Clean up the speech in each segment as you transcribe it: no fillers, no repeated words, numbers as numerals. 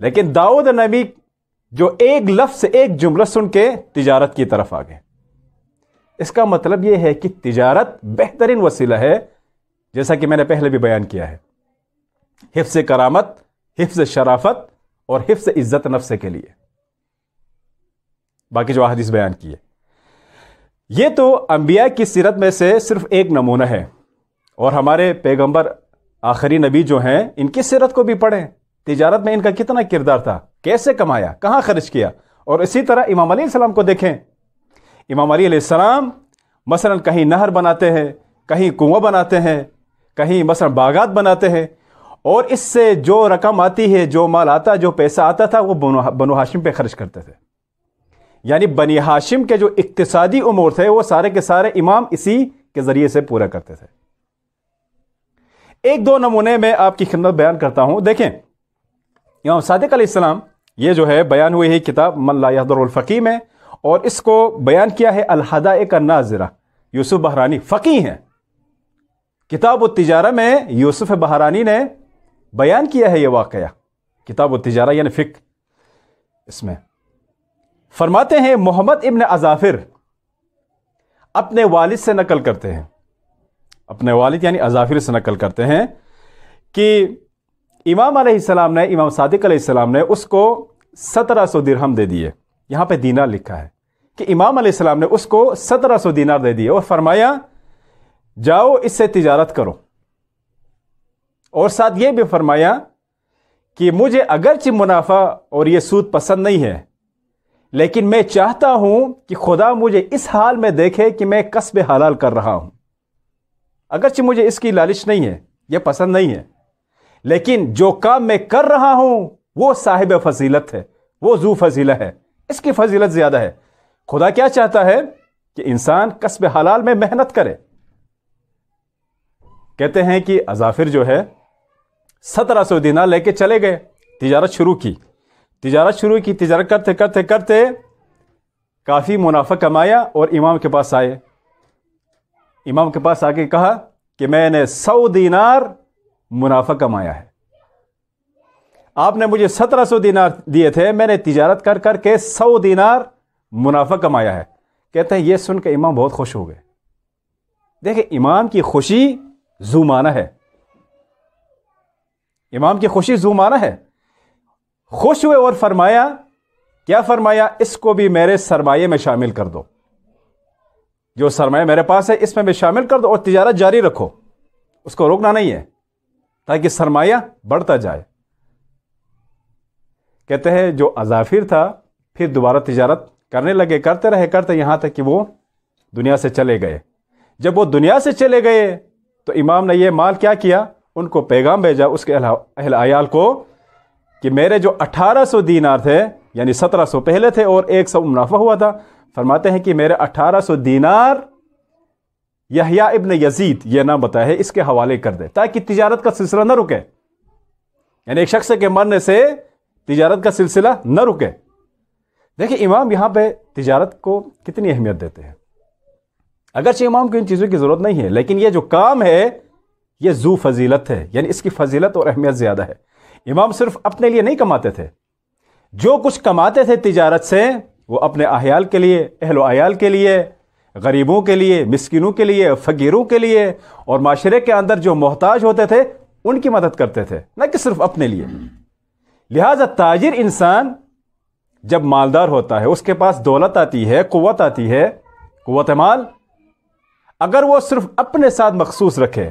لیکن داؤد نبی جو ایک لفظ ایک جملہ سن کے تجارت کی طرف آ گئے. اس کا مطلب یہ ہے کہ تجارت بہترین وسیلہ ہے، جیسا کہ میں نے پہلے بھی بیان کیا ہے، حفظ کرامت، حفظ شرافت اور حفظ عزت نفس کے لیے. باقی جو احادیث بیان کی ہے، یہ تو انبیاء کی سیرت میں سے صرف ایک نمونہ ہے، اور ہمارے پیغمبر آخری نبی جو ہیں ان کی سیرت کو بھی پڑھیں. تجارت میں ان کا کتنا کردار تھا، کیسے کمایا، کہاں خرچ کیا. اور اسی طرح امام علیہ السلام کو دیکھیں. امام علی علیہ السلام مثلا کہیں نہر بناتے ہیں، کہیں کنواں بناتے ہیں، کہیں مثلا باغات بناتے ہیں، اور اس سے جو رقم آتی ہے، جو مال آتا، جو پیسہ آتا تھا، وہ بنو ہاشم پہ خرچ کرتے تھے. یعنی بنی ہاشم کے جو اقتصادی امور تھے وہ سارے کے سارے امام اسی کے ذریعے سے پورا کرتے تھے. ایک دو نمونے میں آپ کی خدمت بیان کرتا ہوں. دیکھیں امام صادق علیہ السلام، یہ جو ہے بیان ہوئی ہے کتاب من لا یحضر الفقی میں، اور اس کو بیان کیا ہے الحدائق الناظرہ. یوسف بحرانی فقی ہیں. کتاب التجارہ میں یوسف بحرانی نے بیان کیا ہے یہ واقعہ. کتاب التجارہ یعنی فقہ. اس میں فرماتے ہیں محمد ابن اظافر اپنے والد سے نقل کرتے ہیں، اپنے والد یعنی اظافر سے نقل کرتے ہیں کہ امام علیہ السلام نے، امام صادق علیہ السلام نے اس کو 1700 درہم دے دیے. یہاں پہ دینار لکھا ہے کہ امام علیہ السلام نے اس کو 1700 دینار دے دیے اور فرمایا جاؤ اس سے تجارت کرو. اور ساتھ یہ بھی فرمایا کہ مجھے اگرچہ منافع اور یہ سود پسند نہیں ہے، لیکن میں چاہتا ہوں کہ خدا مجھے اس حال میں دیکھے کہ میں کسب حلال کر رہا ہوں. اگرچہ مجھے اس کی لالچ نہیں ہے، یہ پسند نہیں ہے، لیکن جو کام میں کر رہا ہوں وہ صاحب فضیلت ہے، وہ ذو فضیلہ ہے، اس کی فضیلت زیادہ ہے. خدا کیا چاہتا ہے کہ انسان کسب حلال میں محنت کرے. کہتے ہیں کہ اظافر جو ہے 1700 دینار لے کے چلے گئے، تجارت شروع کی. تجارت کرتے کرتے کرتے کافی منافع کمایا اور امام کے پاس آئے. امام کے پاس آ کے کہا کہ میں نے 100 دینار منافع کمایا ہے. آپ نے مجھے 1700 دینار دیے تھے، میں نے تجارت کر کر کے 100 دینار منافع کمایا ہے. کہتے ہیں یہ سن کے امام بہت خوش ہو گئے. دیکھیں امام کی خوشی ذو معنی ہے. امام کی خوشی ذو معنی ہے. خوش ہوئے اور فرمایا، کیا فرمایا؟ اس کو بھی میرے سرمایے میں شامل کر دو. جو سرمایہ میرے پاس ہے اس میں بھی شامل کر دو اور تجارت جاری رکھو، اس کو روکنا نہیں ہے تاکہ سرمایہ بڑھتا جائے. کہتے ہیں جو اظافر تھا پھر دوبارہ تجارت کرنے لگے، کرتے رہے یہاں تک کہ وہ دنیا سے چلے گئے. جب وہ دنیا سے چلے گئے تو امام نے یہ مال کیا کیا؟ ان کو پیغام بھیجا، اس کے اہل عیال کو، کہ میرے جو 1800 دینار تھے، یعنی 1700 پہلے تھے اور 100 منافع ہوا تھا، فرماتے ہیں کہ میرے 1800 دینار یحییٰ ابن یزید یہ نام بتایا ہے، اس کے حوالے کر دے تاکہ تجارت کا سلسلہ نہ رکے. یعنی ایک شخص کے مرنے سے تجارت کا سلسلہ نہ رکے. دیکھیں امام یہاں پہ تجارت کو کتنی اہمیت دیتے ہیں. اگرچہ امام کو ان چیزوں کی ضرورت نہیں ہے، لیکن یہ جو کام ہے یہ ذو فضیلت ہے، یعنی اس کی فضیلت اور اہمیت زیادہ ہے. امام صرف اپنے لیے نہیں کماتے تھے، جو کچھ کماتے تھے تجارت سے وہ اپنے احیال کے لیے، اہل و عیال کے لیے، غریبوں کے لیے، مسکینوں کے لیے، فقیروں کے لیے، اور معاشرے کے اندر جو محتاج ہوتے تھے ان کی مدد کرتے تھے، نہ کہ صرف اپنے لیے. لہذا تاجر انسان جب مالدار ہوتا ہے، اس کے پاس دولت آتی ہے، قوت آتی ہے، قوت مال، اگر وہ صرف اپنے ساتھ مخصوص رکھے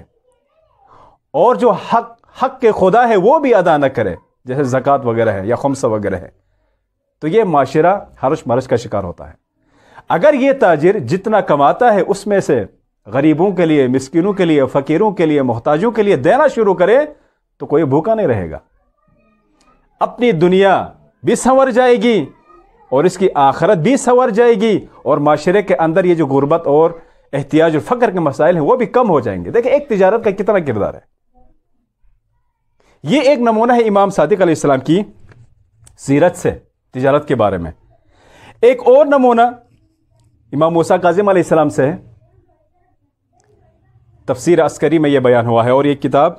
اور جو حق کے خدا ہے وہ بھی ادا نہ کرے، جیسے زکوٰۃ وغیرہ ہے یا خمسہ وغیرہ ہے، تو یہ معاشرہ ہرش مرش کا شکار ہوتا ہے. اگر یہ تاجر جتنا کماتا ہے اس میں سے غریبوں کے لیے، مسکینوں کے لیے، فقیروں کے لیے، محتاجوں کے لیے دینا شروع کرے تو کوئی بھوکا نہیں رہے گا. اپنی دنیا بھی سنور جائے گی اور اس کی آخرت بھی سنور جائے گی، اور معاشرے کے اندر یہ جو غربت اور احتیاج اور فقر کے مسائل ہیں وہ بھی کم ہو جائیں گے. دیکھیں ایک تجارت کا کتنا کردار ہے. یہ ایک نمونہ ہے امام صادق علیہ السلام کی سیرت سے تجارت کے بارے میں. ایک اور نمونہ امام موسیٰ کاظم علیہ السلام سے ہے. تفسیر عسکری میں یہ بیان ہوا ہے، اور یہ کتاب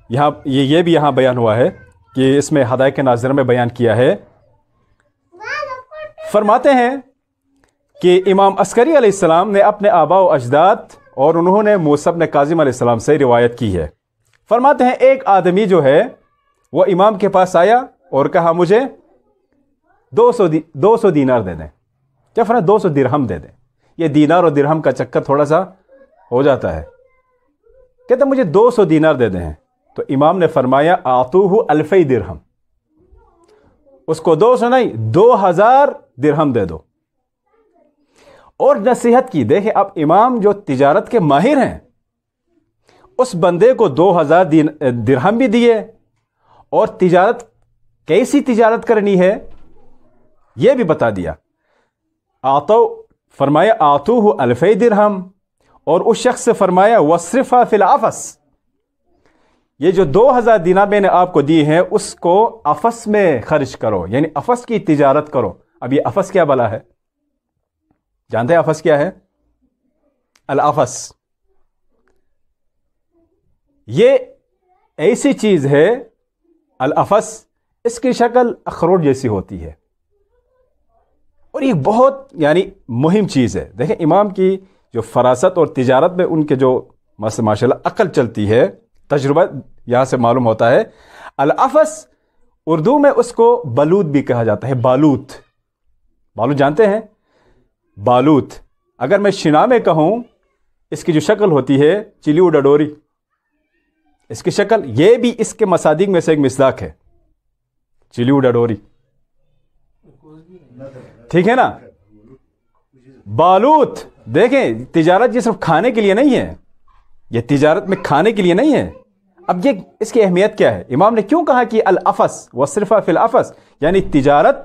یہاں یہ بھی یہاں بیان ہوا ہے کہ اس میں ہدایت ناظرہ میں بیان کیا ہے. فرماتے ہیں کہ امام عسکری علیہ السلام نے اپنے آباء و اجداد اور انہوں نے موسیٰ بن کاظم علیہ السلام سے روایت کی ہے. فرماتے ہیں ایک آدمی جو ہے وہ امام کے پاس آیا اور کہا مجھے 200 دینار دے دیں. کیا فرمایا؟ 200 درہم دے دیں. یہ دینار اور درہم کا چکر تھوڑا سا ہو جاتا ہے. کہتے مجھے 200 دینار دے دیں. تو امام نے فرمایا آتوہ 1000 درہم. اس کو 200 نہیں 2000 درہم دے دو. اور نصیحت کی. دیکھیں اب امام جو تجارت کے ماہر ہیں اس بندے کو 2000 درہم بھی دیے اور تجارت کیسی تجارت کرنی ہے یہ بھی بتا دیا. فرمایا آتوہ 1000 درہم. اور اس شخص سے فرمایا وصرفا فی العفس. یہ جو 2000 دینار میں نے آپ کو دی ہیں اس کو افس میں خرچ کرو، یعنی افس کی تجارت کرو. اب یہ افس کیا بلا ہے؟ جانتے ہیں افس کیا ہے؟ الافس یہ ایسی چیز ہے، الافس اس کی شکل اخروٹ جیسی ہوتی ہے اور یہ بہت یعنی مہم چیز ہے. دیکھیں امام کی جو فراست اور تجارت میں ان کے جو ماشاء اللہ عقل چلتی ہے، تجربہ یہاں سے معلوم ہوتا ہے. الافس اردو میں اس کو بلوت بھی کہا جاتا ہے. بالوت جانتے ہیں؟ بالوت اگر میں شنا میں کہوں اس کی جو شکل ہوتی ہے چلیو ڈڈوری، اس کی شکل یہ بھی اس کے مصادیق میں سے ایک مصداق ہے. چلیو ڈڈوری ٹھیک ہے نا. بالوت دیکھیں تجارت یہ صرف کھانے کے لیے نہیں ہے، یہ تجارت میں کھانے کے لیے نہیں ہے. اب یہ اس کی اہمیت کیا ہے؟ امام نے کیوں کہا کہ الافس وصرفا فی الافس، یعنی تجارت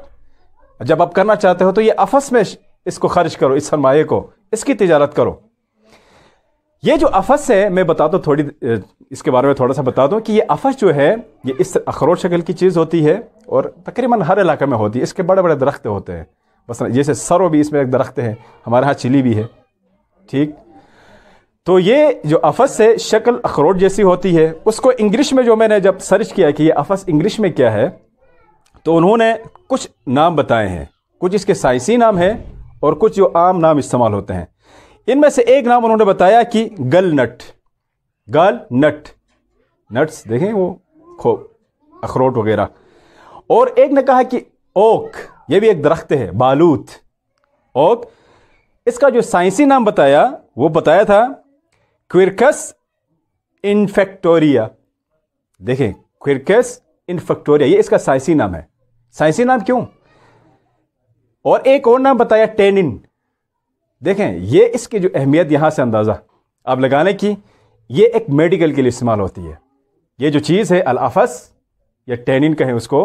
جب آپ کرنا چاہتے ہو تو یہ افس میں اس کو خرچ کرو، اس سرمایے کو، اس کی تجارت کرو. یہ جو افس ہے میں بتا دوں تھوڑی اس کے بارے میں تھوڑا سا بتا دوں کہ یہ افس جو ہے یہ اس اخروٹ شکل کی چیز ہوتی ہے اور تقریباً ہر علاقے میں ہوتی ہے. اس کے بڑے بڑے درخت ہوتے ہیں، بس جیسے سرو بھی اس میں ایک درخت ہے، ہمارے ہاں چلی بھی ہے. ٹھیک، تو یہ جو افس ہے شکل اخروٹ جیسی ہوتی ہے. اس کو انگلش میں جو میں نے جب سرچ کیا کہ یہ افس انگلش میں کیا ہے تو انہوں نے کچھ نام بتائے ہیں. کچھ اس کے سائنسی نام ہیں اور کچھ جو عام نام استعمال ہوتے ہیں. ان میں سے ایک نام انہوں نے بتایا کہ گل نٹ نٹس دیکھیں وہ اخروٹ وغیرہ. اور ایک نے کہا کہ اوک، یہ بھی ایک درخت ہے، بالوت اوک. اس کا جو سائنسی نام بتایا وہ بتایا تھا کوئرکس انفیکٹوریا. دیکھیں کوئرکس انفیکٹوریا یہ اس کا سائنسی نام ہے. سائنسی نام کیوں؟ اور ایک اور نام بتایا ٹینن. دیکھیں یہ اس کی جو اہمیت یہاں سے اندازہ آپ لگانے کی، یہ ایک میڈیکل کے لیے استعمال ہوتی ہے. یہ جو چیز ہے الافس یا ٹینن کہیں اس کو،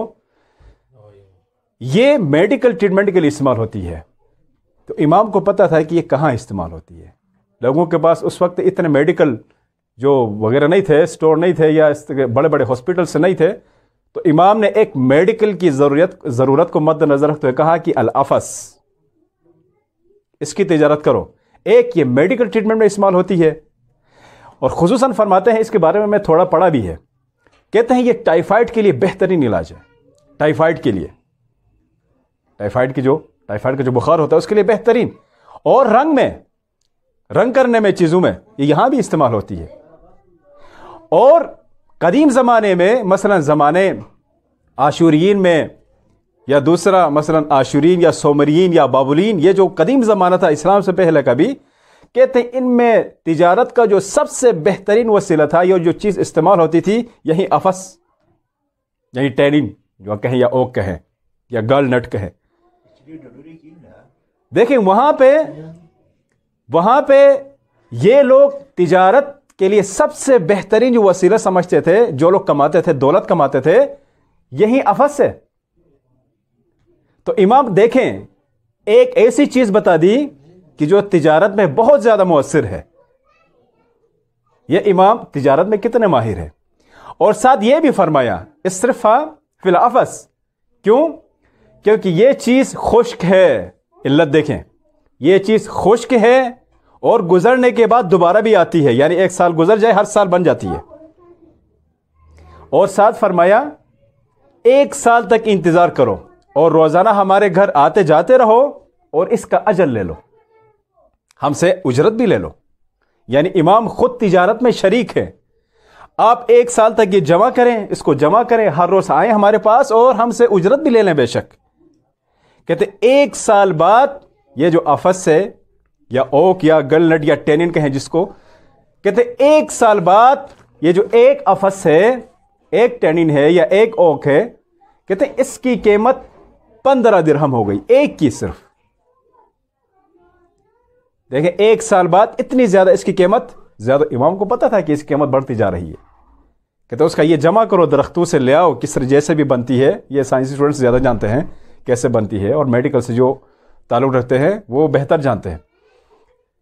یہ میڈیکل ٹریٹمنٹ کے لیے استعمال ہوتی ہے. تو امام کو پتا تھا کہ یہ کہاں استعمال ہوتی ہے. لوگوں کے پاس اس وقت اتنے میڈیکل جو وغیرہ نہیں تھے، اسٹور نہیں تھے یا بڑے بڑے ہاسپٹل سے نہیں تھے. تو امام نے ایک میڈیکل کی ضرورت کو مد نظر رکھتے ہوئے کہا کہ الافس اس کی تجارت کرو. ایک یہ میڈیکل ٹریٹمنٹ میں استعمال ہوتی ہے اور خصوصاً فرماتے ہیں اس کے بارے میں تھوڑا پڑھا بھی ہے. کہتے ہیں یہ ٹائیفائڈ کے لیے بہترین علاج ہے. ٹائیفائڈ کے لیے، ٹائیفائڈ کا جو بخار ہوتا ہے اس کے لیے بہترین. اور رنگ کرنے میں چیزوں میں یہ یہاں بھی استعمال ہوتی ہے. اور قدیم زمانے میں مثلا زمانے آشورین میں یا دوسرا مثلا آشورین یا سومرین یا بابلین، یہ جو قدیم زمانہ تھا اسلام سے پہلے کا بھی، کہتے ہیں ان میں تجارت کا جو سب سے بہترین وسیلہ تھا، یہ جو چیز استعمال ہوتی تھی یہی افس یہی ٹینن جو کہیں یا اوک کہیں یا گل نٹ کہیں. دیکھیں وہاں پہ یہ لوگ تجارت کے لیے سب سے بہترین جو وسیلہ سمجھتے تھے، جو لوگ کماتے تھے، دولت کماتے تھے، یہی افس ہے. تو امام دیکھیں ایک ایسی چیز بتا دی کہ جو تجارت میں بہت زیادہ مؤثر ہے. یہ امام تجارت میں کتنے ماہر ہے. اور ساتھ یہ بھی فرمایا اسرفا فی الافس. کیوں؟ کیونکہ یہ چیز خشک ہے. علت دیکھیں، یہ چیز خشک ہے اور گزرنے کے بعد دوبارہ بھی آتی ہے، یعنی ایک سال گزر جائے ہر سال بن جاتی ہے. اور ساتھ فرمایا 1 سال تک انتظار کرو اور روزانہ ہمارے گھر آتے جاتے رہو اور اس کا اجر لے لو، ہم سے اجرت بھی لے لو۔ یعنی امام خود تجارت میں شریک ہے۔ آپ 1 سال تک یہ جمع کریں، اس کو جمع کریں، ہر روز آئیں ہمارے پاس اور ہم سے اجرت بھی لے لیں بے شک۔ کہتے 1 سال بعد یہ جو افس ہے یا اوک یا گل نٹ یا ٹینن کہیں جس کو، کہتے 1 سال بعد یہ جو ایک افس ہے، ایک ٹینن ہے یا ایک اوک ہے، کہتے اس کی قیمت 15 درہم ہو گئی، ایک کی صرف۔ دیکھیں 1 سال بعد اتنی زیادہ اس کی قیمت، زیادہ امام کو پتا تھا کہ اس کی قیمت بڑھتی جا رہی ہے۔ کہتے اس کا یہ جمع کرو، درختوں سے لے آؤ، کس طرح جیسے بھی بنتی ہے، یہ سائنسی اسٹوڈنٹس زیادہ جانتے ہیں کیسے بنتی ہے، اور میڈیکل سے جو تعلق رکھتے ہیں وہ بہتر جانتے ہیں۔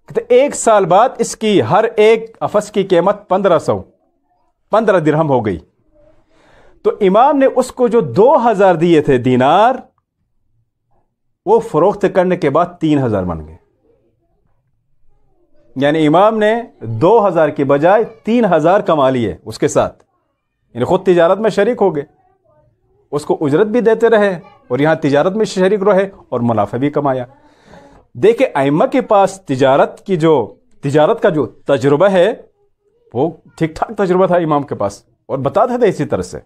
کہتے 1 سال بعد اس کی ہر ایک افس کی قیمت 15 درہم ہو گئی۔ تو امام نے اس کو جو 2000 دیے تھے دینار، وہ فروخت کرنے کے بعد 3000 بن گئے۔ یعنی امام نے 2000 کی بجائے 3000 کما لیے اس کے ساتھ، یعنی خود تجارت میں شریک ہو گئے، اس کو اجرت بھی دیتے رہے اور یہاں تجارت میں شریک رہے اور منافع بھی کمایا۔ دیکھیں ائمہ کے پاس تجارت کا جو تجربہ ہے وہ ٹھیک ٹھاک تجربہ تھا امام کے پاس، اور بتاتے تھے اسی طرح سے۔